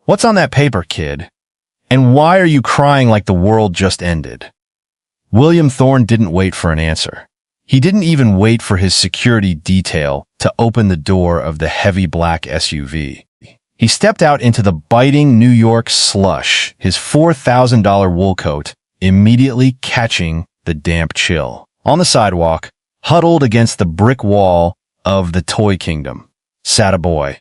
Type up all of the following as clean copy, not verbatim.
What's on that paper, kid? And why are you crying like the world just ended? William Thorne didn't wait for an answer. He didn't even wait for his security detail to open the door of the heavy black SUV. He stepped out into the biting New York slush, his $4,000 wool coat immediately catching the damp chill. On the sidewalk, huddled against the brick wall of the toy kingdom, sat a boy.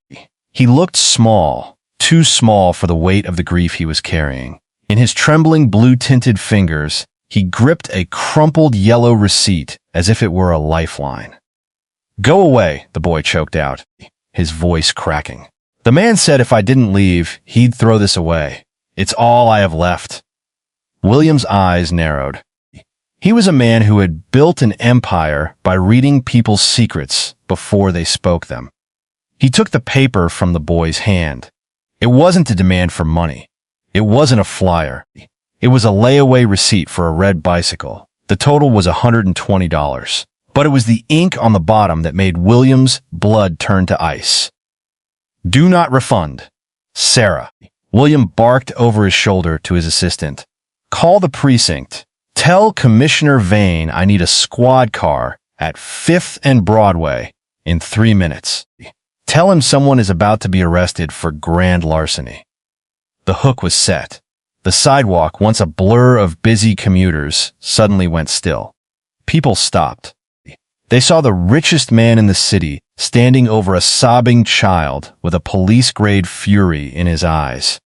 He looked small, too small for the weight of the grief he was carrying. In his trembling blue-tinted fingers, he gripped a crumpled yellow receipt as if it were a lifeline. "Go away," the boy choked out, his voice cracking. "The man said if I didn't leave, he'd throw this away. It's all I have left." William's eyes narrowed. He was a man who had built an empire by reading people's secrets before they spoke them. He took the paper from the boy's hand. It wasn't a demand for money. It wasn't a flyer. It was a layaway receipt for a red bicycle. The total was $120, but it was the ink on the bottom that made William's blood turn to ice. "Do not refund. Sarah." William barked over his shoulder to his assistant. "Call the precinct. Tell Commissioner Vane I need a squad car at 5th and Broadway in 3 minutes. Tell him someone is about to be arrested for grand larceny." The hook was set. The sidewalk, once a blur of busy commuters, suddenly went still. People stopped. They saw the richest man in the city standing over a sobbing child with a police-grade fury in his eyes.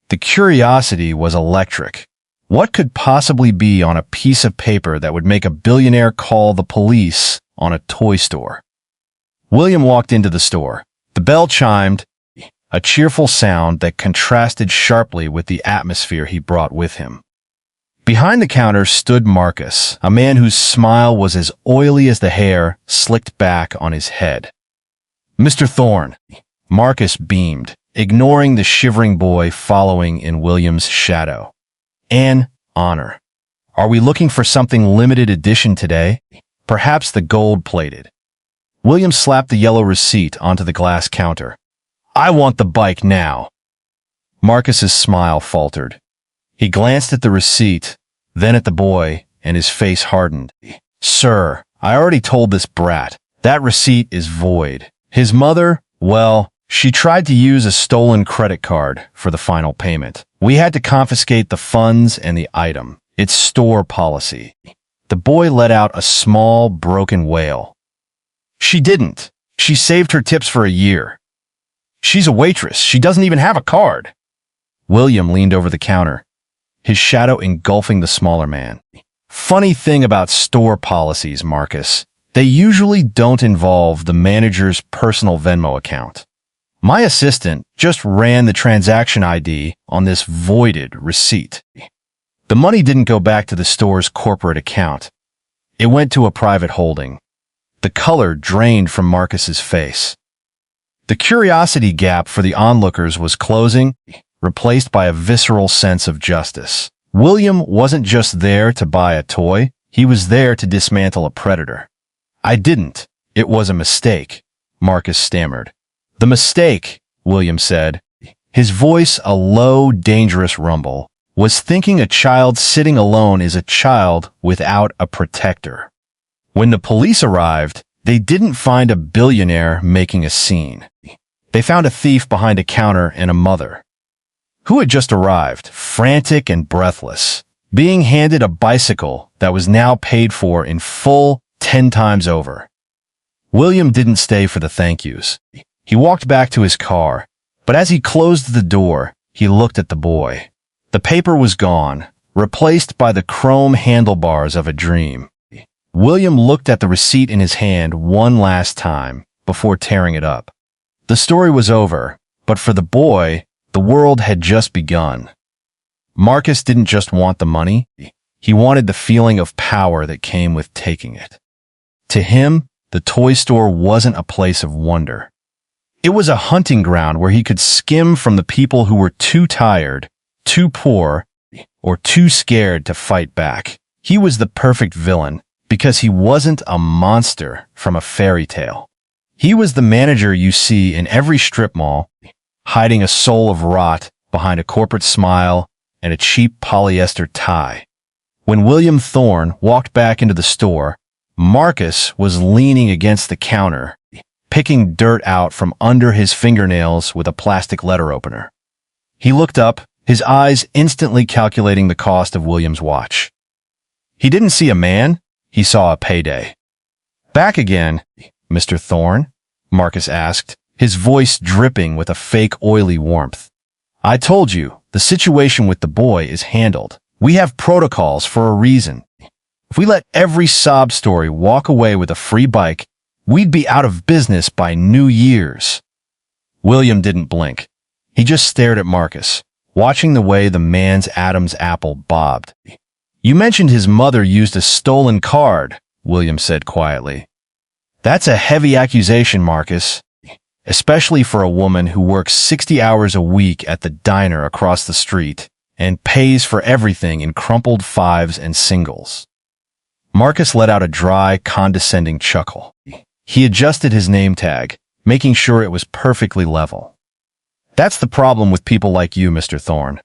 The curiosity was electric. What could possibly be on a piece of paper that would make a billionaire call the police on a toy store? William walked into the store. The bell chimed, a cheerful sound that contrasted sharply with the atmosphere he brought with him. Behind the counter stood Marcus, a man whose smile was as oily as the hair slicked back on his head. "Mr. Thorne." Marcus beamed, ignoring the shivering boy following in William's shadow. "An honor. Are we looking for something limited edition today? Perhaps the gold-plated?" William slapped the yellow receipt onto the glass counter. "I want the bike now." Marcus's smile faltered. He glanced at the receipt, then at the boy, and his face hardened. "Sir, I already told this brat. That receipt is void. His mother, well, she tried to use a stolen credit card for the final payment. We had to confiscate the funds and the item. It's store policy." The boy let out a small, broken wail. "She didn't. She saved her tips for a year. She's a waitress. She doesn't even have a card." William leaned over the counter, his shadow engulfing the smaller man. "Funny thing about store policies, Marcus. They usually don't involve the manager's personal Venmo account. My assistant just ran the transaction ID on this voided receipt. The money didn't go back to the store's corporate account. It went to a private holding." The color drained from Marcus's face. The curiosity gap for the onlookers was closing, replaced by a visceral sense of justice. William wasn't just there to buy a toy, he was there to dismantle a predator. "I didn't. It was a mistake," Marcus stammered. "The mistake," William said, his voice a low, dangerous rumble, "was thinking a child sitting alone is a child without a protector. When the police arrived, they didn't find a billionaire making a scene. They found a thief behind a counter and a mother who had just arrived, frantic and breathless, being handed a bicycle that was now paid for in full 10 times over." William didn't stay for the thank yous. He walked back to his car, but as he closed the door, he looked at the boy. The paper was gone, replaced by the chrome handlebars of a dream. William looked at the receipt in his hand one last time before tearing it up. The story was over, but for the boy, the world had just begun. Marcus didn't just want the money, he wanted the feeling of power that came with taking it. To him, the toy store wasn't a place of wonder. It was a hunting ground where he could skim from the people who were too tired, too poor, or too scared to fight back. He was the perfect villain, because he wasn't a monster from a fairy tale. He was the manager you see in every strip mall, hiding a soul of rot behind a corporate smile and a cheap polyester tie. When William Thorne walked back into the store, Marcus was leaning against the counter, picking dirt out from under his fingernails with a plastic letter opener. He looked up, his eyes instantly calculating the cost of William's watch. He didn't see a man, he saw a payday. "Back again, Mr. Thorne?" Marcus asked, his voice dripping with a fake oily warmth. "I told you, the situation with the boy is handled. We have protocols for a reason. If we let every sob story walk away with a free bike, we'd be out of business by New Year's." William didn't blink. He just stared at Marcus, watching the way the man's Adam's apple bobbed. "You mentioned his mother used a stolen card," William said quietly. "That's a heavy accusation, Marcus, especially for a woman who works 60 hours a week at the diner across the street and pays for everything in crumpled fives and singles." Marcus let out a dry, condescending chuckle. He adjusted his name tag, making sure it was perfectly level. "That's the problem with people like you, Mr. Thorne.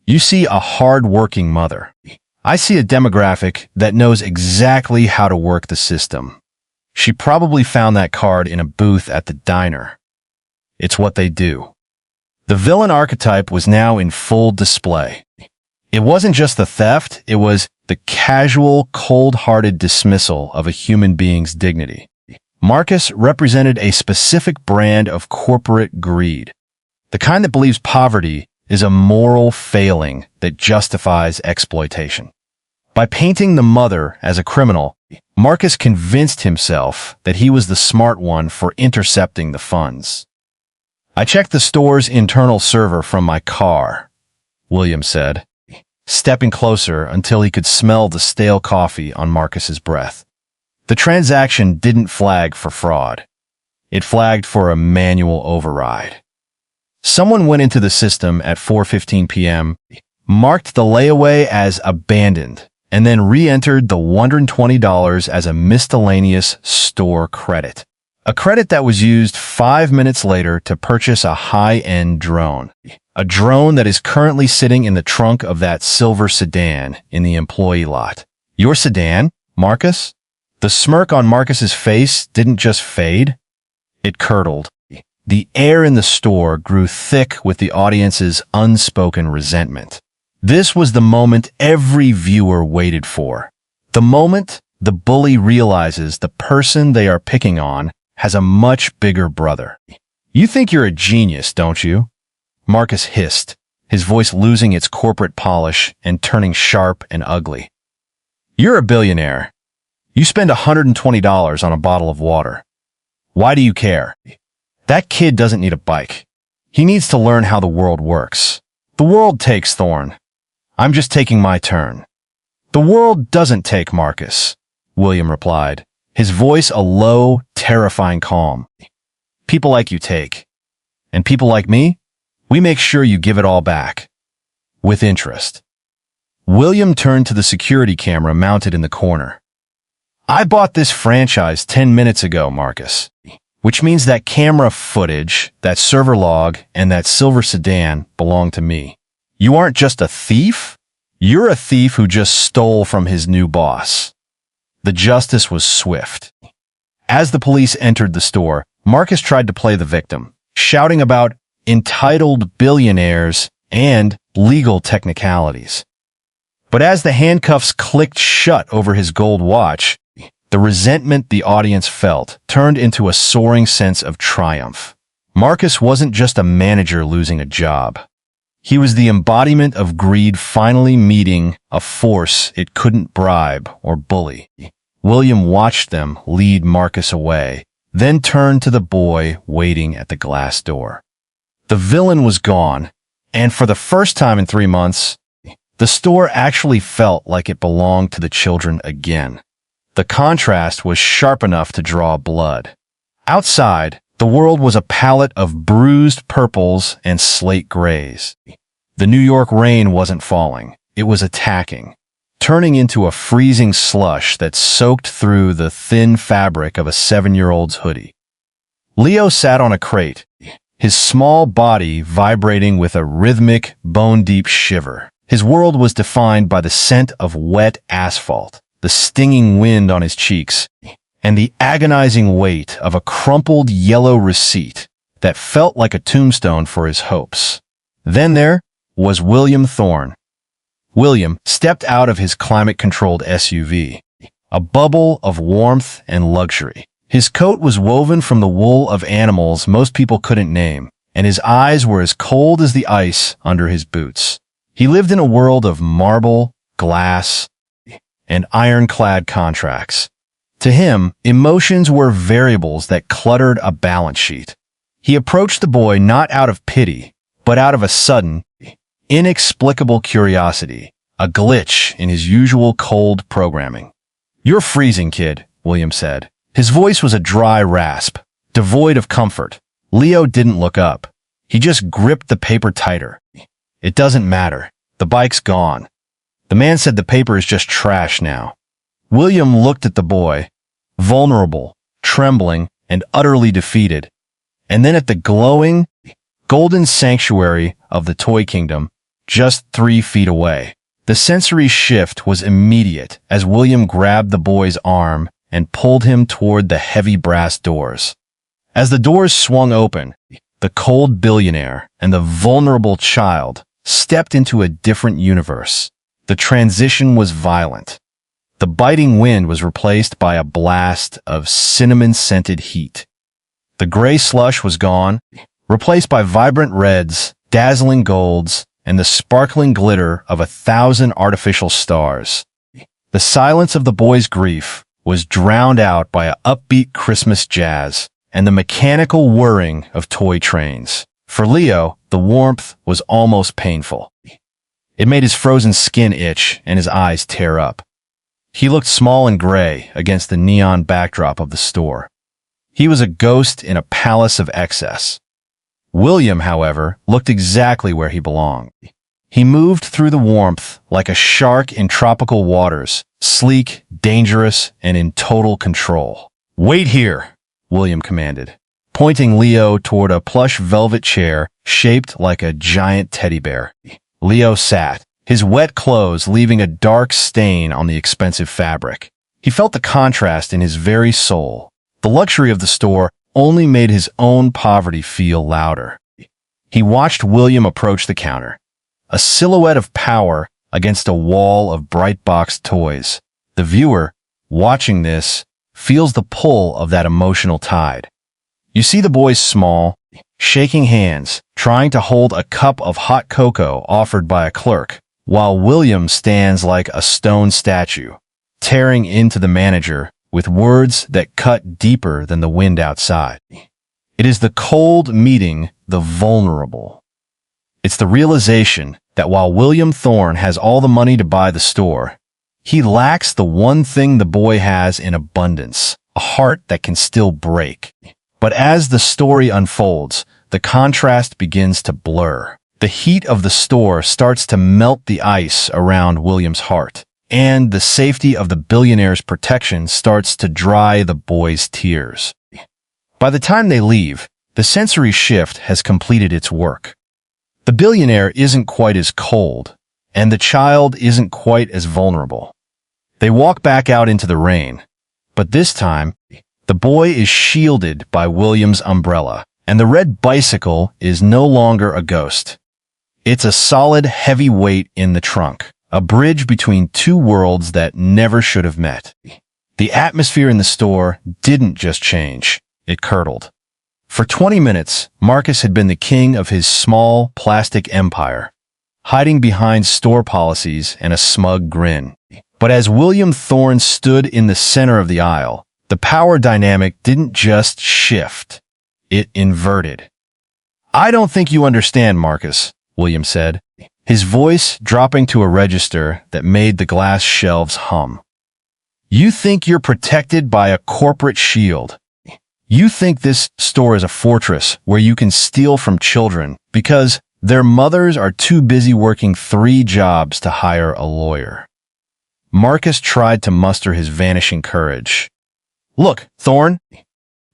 You see a hard-working mother. I see a demographic that knows exactly how to work the system. She probably found that card in a booth at the diner. It's what they do." The villain archetype was now in full display. It wasn't just the theft, it was the casual, cold-hearted dismissal of a human being's dignity. Marcus represented a specific brand of corporate greed, the kind that believes poverty is a moral failing that justifies exploitation. By painting the mother as a criminal, Marcus convinced himself that he was the smart one for intercepting the funds. "I checked the store's internal server from my car," William said, stepping closer until he could smell the stale coffee on Marcus's breath. The transaction didn't flag for fraud. It flagged for a manual override. Someone went into the system at 4:15 p.m., marked the layaway as abandoned, and then re-entered the $120 as a miscellaneous store credit. A credit that was used 5 minutes later to purchase a high-end drone. A drone that is currently sitting in the trunk of that silver sedan in the employee lot. "Your sedan, Marcus?" The smirk on Marcus's face didn't just fade, it curdled. The air in the store grew thick with the audience's unspoken resentment. This was the moment every viewer waited for. The moment the bully realizes the person they are picking on has a much bigger brother. "You think you're a genius, don't you?" Marcus hissed, his voice losing its corporate polish and turning sharp and ugly. "You're a billionaire. You spend $120 on a bottle of water. Why do you care? That kid doesn't need a bike. He needs to learn how the world works. The world takes Thorne. I'm just taking my turn." "The world doesn't take Marcus," William replied, his voice a low, terrifying calm. "People like you take. And people like me, we make sure you give it all back. With interest." William turned to the security camera mounted in the corner. "I bought this franchise 10 minutes ago, Marcus, which means that camera footage, that server log, and that silver sedan belong to me. You aren't just a thief, you're a thief who just stole from his new boss." The justice was swift. As the police entered the store, Marcus tried to play the victim, shouting about entitled billionaires and legal technicalities. But as the handcuffs clicked shut over his gold watch, the resentment the audience felt turned into a soaring sense of triumph. Marcus wasn't just a manager losing a job. He was the embodiment of greed finally meeting a force it couldn't bribe or bully. William watched them lead Marcus away, then turned to the boy waiting at the glass door. The villain was gone, and for the first time in 3 months, the store actually felt like it belonged to the children again. The contrast was sharp enough to draw blood. Outside, the world was a palette of bruised purples and slate grays. The New York rain wasn't falling, it was attacking, turning into a freezing slush that soaked through the thin fabric of a 7-year-old's hoodie. Leo sat on a crate, his small body vibrating with a rhythmic, bone-deep shiver. His world was defined by the scent of wet asphalt, the stinging wind on his cheeks, and the agonizing weight of a crumpled yellow receipt that felt like a tombstone for his hopes. Then there was William Thorne. William stepped out of his climate-controlled SUV, a bubble of warmth and luxury. His coat was woven from the wool of animals most people couldn't name, and his eyes were as cold as the ice under his boots. He lived in a world of marble, glass, and ironclad contracts. To him, emotions were variables that cluttered a balance sheet. He approached the boy not out of pity, but out of a sudden, inexplicable curiosity, a glitch in his usual cold programming. "You're freezing, kid," William said. His voice was a dry rasp, devoid of comfort. Leo didn't look up. He just gripped the paper tighter. "It doesn't matter. The bike's gone." The man said the paper is just trash now. William looked at the boy, vulnerable, trembling, and utterly defeated, and then at the glowing, golden sanctuary of the toy kingdom, just 3 feet away. The sensory shift was immediate as William grabbed the boy's arm and pulled him toward the heavy brass doors. As the doors swung open, the cold billionaire and the vulnerable child stepped into a different universe. The transition was violent. The biting wind was replaced by a blast of cinnamon-scented heat. The gray slush was gone, replaced by vibrant reds, dazzling golds, and the sparkling glitter of 1,000 artificial stars. The silence of the boy's grief was drowned out by an upbeat Christmas jazz and the mechanical whirring of toy trains. For Leo, the warmth was almost painful. It made his frozen skin itch and his eyes tear up. He looked small and gray against the neon backdrop of the store. He was a ghost in a palace of excess. William, however, looked exactly where he belonged. He moved through the warmth like a shark in tropical waters, sleek, dangerous, and in total control. "Wait here," William commanded, pointing Leo toward a plush velvet chair shaped like a giant teddy bear. Leo sat, his wet clothes leaving a dark stain on the expensive fabric. He felt the contrast in his very soul. The luxury of the store only made his own poverty feel louder. He watched William approach the counter, a silhouette of power against a wall of bright-boxed toys. The viewer, watching this, feels the pull of that emotional tide. You see the boys small, shaking hands, trying to hold a cup of hot cocoa offered by a clerk, while William stands like a stone statue, tearing into the manager with words that cut deeper than the wind outside. It is the cold meeting the vulnerable. It's the realization that while William Thorne has all the money to buy the store, he lacks the one thing the boy has in abundance, a heart that can still break. But as the story unfolds, the contrast begins to blur. The heat of the store starts to melt the ice around William's heart, and the safety of the billionaire's protection starts to dry the boy's tears. By the time they leave, the sensory shift has completed its work. The billionaire isn't quite as cold, and the child isn't quite as vulnerable. They walk back out into the rain, but this time, the boy is shielded by William's umbrella, and the red bicycle is no longer a ghost. It's a solid, heavy weight in the trunk, a bridge between two worlds that never should have met. The atmosphere in the store didn't just change, it curdled. For 20 minutes, Marcus had been the king of his small, plastic empire, hiding behind store policies and a smug grin. But as William Thorne stood in the center of the aisle, the power dynamic didn't just shift, it inverted. "I don't think you understand, Marcus," William said, his voice dropping to a register that made the glass shelves hum. "You think you're protected by a corporate shield. You think this store is a fortress where you can steal from children because their mothers are too busy working 3 jobs to hire a lawyer." Marcus tried to muster his vanishing courage. "Look, Thorne,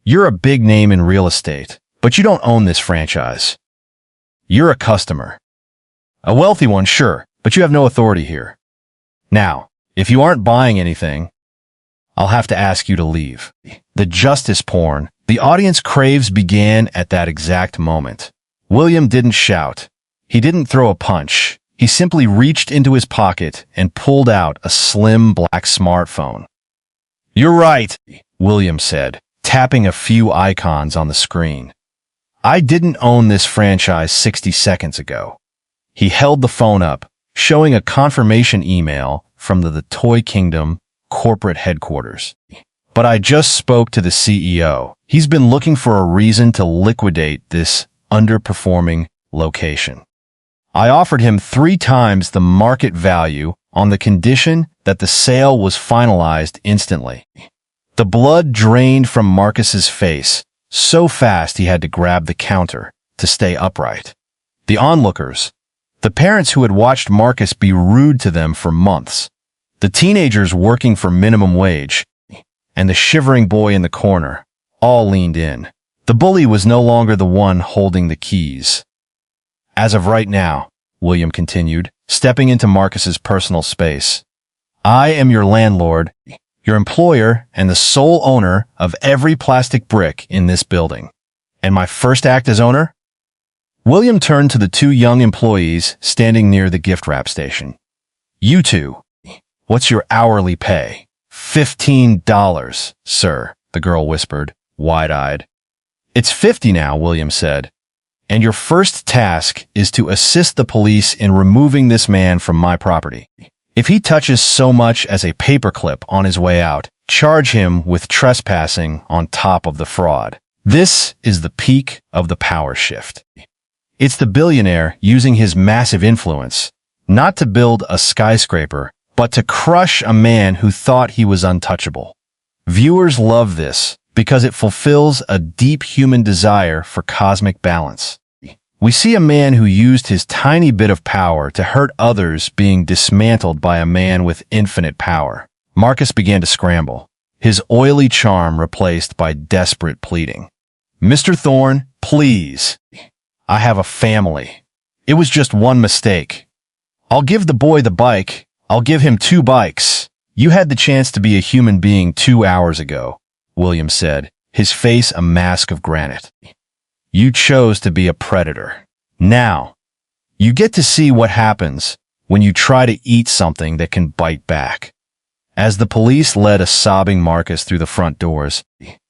you're a big name in real estate, But you don't own this franchise. You're a customer. A wealthy one, sure, but you have no authority here. Now, if you aren't buying anything, I'll have to ask you to leave. The justice porn the audience craves began at that exact moment. William didn't shout. He didn't throw a punch. He simply reached into his pocket and pulled out a slim black smartphone. "You're right," William said, tapping a few icons on the screen. "I didn't own this franchise 60 seconds ago." He held the phone up, showing a confirmation email from the Toy Kingdom corporate headquarters. "But I just spoke to the CEO. He's been looking for a reason to liquidate this underperforming location. I offered him 3 times the market value on the condition that the sale was finalized instantly." The blood drained from Marcus's face so fast he had to grab the counter to stay upright. The onlookers, the parents who had watched Marcus be rude to them for months, the teenagers working for minimum wage, and the shivering boy in the corner, all leaned in. The bully was no longer the one holding the keys. "As of right now," William continued, stepping into Marcus's personal space, "I am your landlord, your employer, and the sole owner of every plastic brick in this building. And my first act as owner?" William turned to the 2 young employees standing near the gift wrap station. "You two, what's your hourly pay?" $15, sir, the girl whispered, wide-eyed. "It's 50 now," William said. "And your first task is to assist the police in removing this man from my property. If he touches so much as a paperclip on his way out, charge him with trespassing on top of the fraud." This is the peak of the power shift. It's the billionaire using his massive influence, not to build a skyscraper, but to crush a man who thought he was untouchable. Viewers love this because it fulfills a deep human desire for cosmic balance. We see a man who used his tiny bit of power to hurt others being dismantled by a man with infinite power. Marcus began to scramble, his oily charm replaced by desperate pleading. "Mr. Thorne, please. I have a family. It was just one mistake. I'll give the boy the bike. I'll give him 2 bikes. You had the chance to be a human being 2 hours ago," William said, his face a mask of granite. "You chose to be a predator. Now, you get to see what happens when you try to eat something that can bite back." As the police led a sobbing Marcus through the front doors,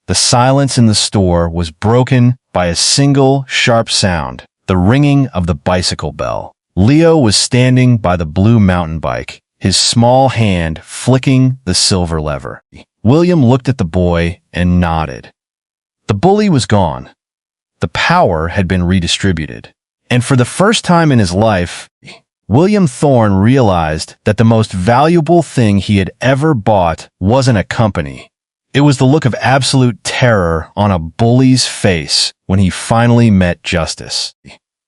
the silence in the store was broken by a single sharp sound, the ringing of the bicycle bell. Leo was standing by the blue mountain bike, his small hand flicking the silver lever. William looked at the boy and nodded. The bully was gone. The power had been redistributed. And for the first time in his life, William Thorne realized that the most valuable thing he had ever bought wasn't a company. It was the look of absolute terror on a bully's face when he finally met justice.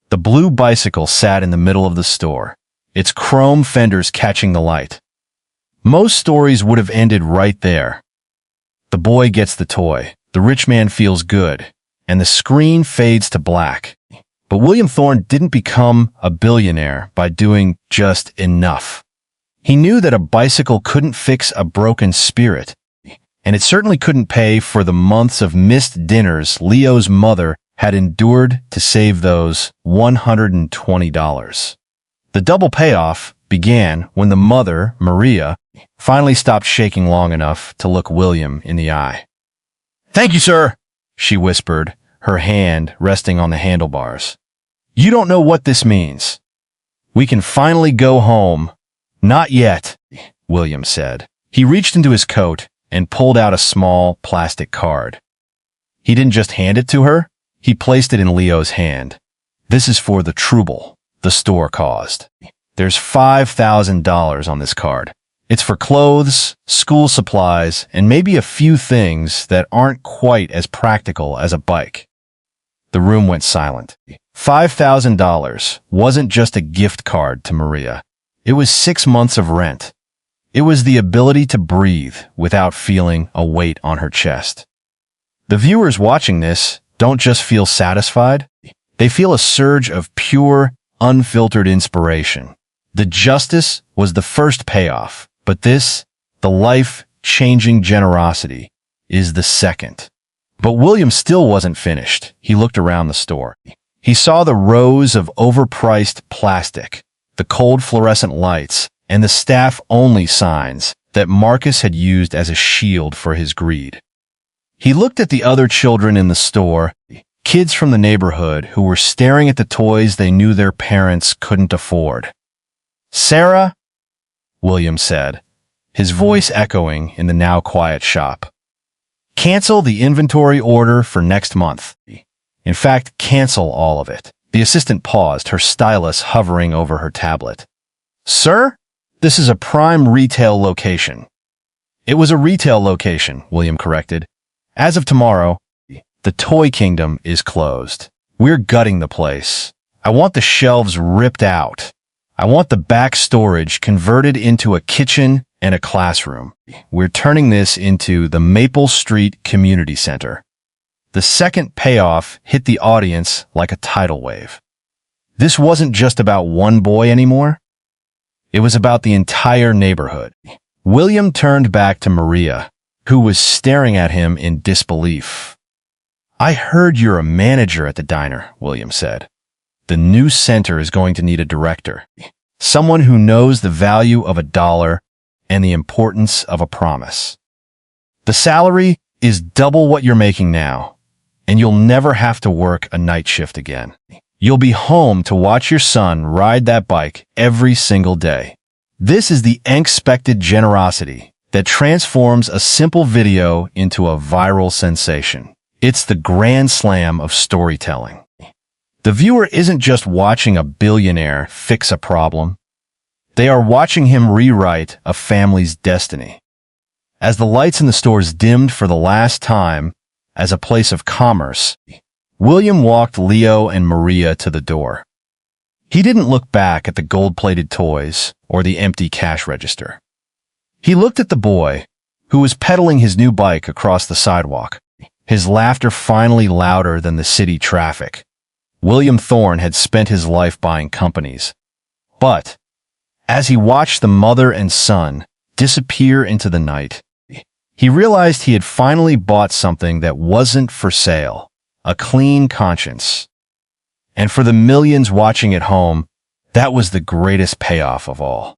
The blue bicycle sat in the middle of the store, its chrome fenders catching the light. Most stories would have ended right there. The boy gets the toy, the rich man feels good, and the screen fades to black. But William Thorne didn't become a billionaire by doing just enough. He knew that a bicycle couldn't fix a broken spirit, and it certainly couldn't pay for the months of missed dinners Leo's mother had endured to save those $120. The double payoff began when the mother, Maria, finally stopped shaking long enough to look William in the eye. "Thank you, sir," she whispered, her hand resting on the handlebars. "You don't know what this means. We can finally go home." "Not yet," William said. He reached into his coat and pulled out a small plastic card. He didn't just hand it to her, he placed it in Leo's hand. "This is for the trouble the store caused. There's $5,000 on this card. It's for clothes, school supplies, and maybe a few things that aren't quite as practical as a bike." The room went silent. $5,000 wasn't just a gift card to Maria. It was 6 months of rent. It was the ability to breathe without feeling a weight on her chest. The viewers watching this don't just feel satisfied. They feel a surge of pure, unfiltered inspiration. The justice was the first payoff, but this, the life-changing generosity, is the second. But William still wasn't finished. He looked around the store. He saw the rows of overpriced plastic, the cold fluorescent lights, and the staff-only signs that Marcus had used as a shield for his greed. He looked at the other children in the store, kids from the neighborhood who were staring at the toys they knew their parents couldn't afford. "Sarah," William said, his voice echoing in the now quiet shop. "Cancel the inventory order for next month. In fact, cancel all of it." The assistant paused, her stylus hovering over her tablet. "Sir, this is a prime retail location." "It was a retail location," William corrected. "As of tomorrow, the Toy Kingdom is closed. We're gutting the place. I want the shelves ripped out. I want the back storage converted into a kitchen and a classroom. We're turning this into the Maple Street Community Center." The second payoff hit the audience like a tidal wave. This wasn't just about one boy anymore. It was about the entire neighborhood. William turned back to Maria, who was staring at him in disbelief. "I heard you're a manager at the diner," William said. "The new center is going to need a director, someone who knows the value of a dollar and the importance of a promise. The salary is double what you're making now, and you'll never have to work a night shift again. You'll be home to watch your son ride that bike every single day." This is the unexpected generosity that transforms a simple video into a viral sensation. It's the grand slam of storytelling. The viewer isn't just watching a billionaire fix a problem. They are watching him rewrite a family's destiny. As the lights in the stores dimmed for the last time as a place of commerce, William walked Leo and Maria to the door. He didn't look back at the gold-plated toys or the empty cash register. He looked at the boy, who was pedaling his new bike across the sidewalk, his laughter finally louder than the city traffic. William Thorne had spent his life buying companies. But as he watched the mother and son disappear into the night, he realized he had finally bought something that wasn't for sale, a clean conscience. And for the millions watching at home, that was the greatest payoff of all.